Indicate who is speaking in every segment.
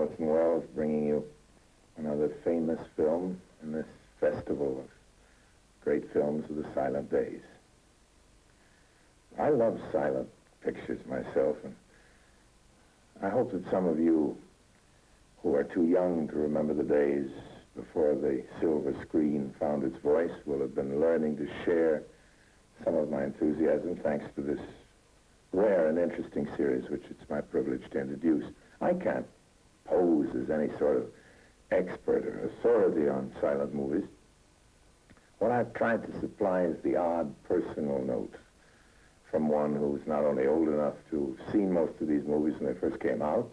Speaker 1: Orson Welles bringing you another famous film in this festival of great films of the silent days. I love silent pictures myself, and I hope that some of you who are too young to remember the days before the silver screen found its voice will have been learning to share some of my enthusiasm thanks to this rare and interesting series which it's my privilege to introduce. I can't pose as any sort of expert or authority on silent movies. What I've tried to supply is the odd personal note from one who's not only old enough to have seen most of these movies when they first came out,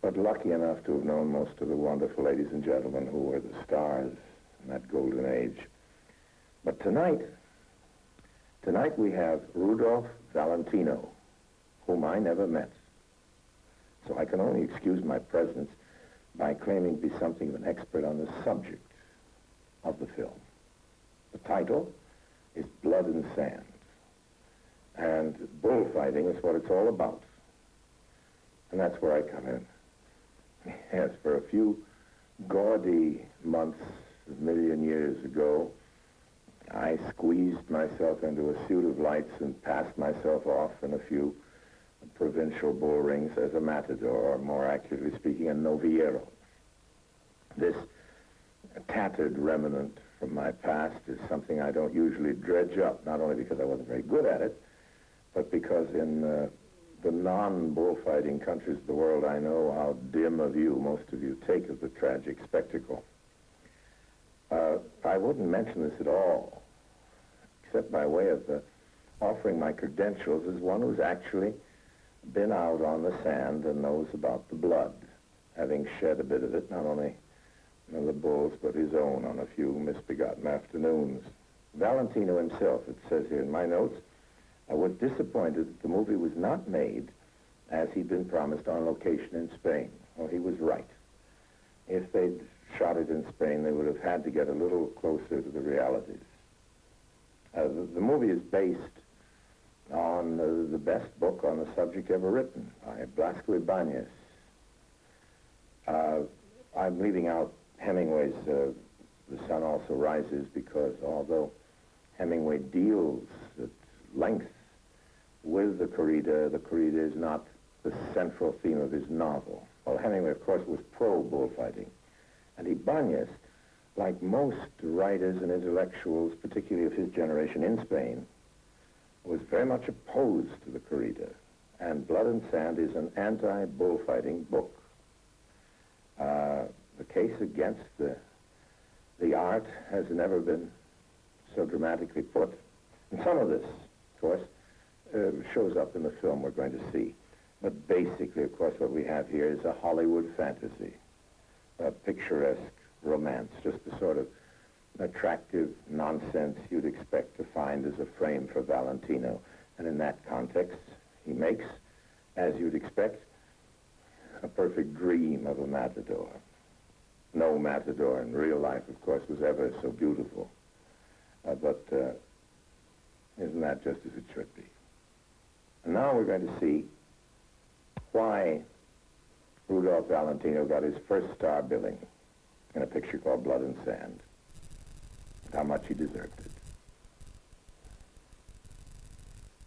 Speaker 1: but lucky enough to have known most of the wonderful ladies and gentlemen who were the stars in that golden age. But tonight we have Rudolph Valentino, whom I never met. So I can only excuse my presence by claiming to be something of an expert on the subject of the film. The title is Blood and Sand, and bullfighting is what it's all about. And that's where I come in. Yes, for a few gaudy months, a million years ago, I squeezed myself into a suit of lights and passed myself off in a few provincial bull rings as a matador, or more accurately speaking, a novillero. This tattered remnant from my past is something I don't usually dredge up, not only because I wasn't very good at it, but because in the non-bullfighting countries of the world, I know how dim a view most of you take of the tragic spectacle. I wouldn't mention this at all, except by way of offering my credentials as one who's actually been out on the sand and knows about the blood, having shed a bit of it, not only the bull's, but his own on a few misbegotten afternoons. Valentino himself, it says here in my notes, was disappointed that the movie was not made as he'd been promised on location in Spain. Well, he was right. If they'd shot it in Spain, they would have had to get a little closer to the realities. The movie is based on the best book on the subject ever written by Blasco Ibáñez. I'm leaving out Hemingway's The Sun Also Rises because although Hemingway deals at length with the corrida is not the central theme of his novel. Well, Hemingway, of course, was pro-bullfighting. And Ibáñez, like most writers and intellectuals, particularly of his generation in Spain, was very much opposed to the corrida. And Blood and Sand is an anti-bullfighting book. The case against the art has never been so dramatically put. And some of this, of course, shows up in the film we're going to see. But basically, of course, what we have here is a Hollywood fantasy, a picturesque romance, just the sort of attractive nonsense you'd expect to find as a frame for Valentino. And in that context, he makes, as you'd expect, a perfect dream of a matador. No matador in real life, of course, was ever so beautiful. But isn't that just as it should be? And now we're going to see why Rudolph Valentino got his first star billing in a picture called Blood and Sand, and how much he deserved it.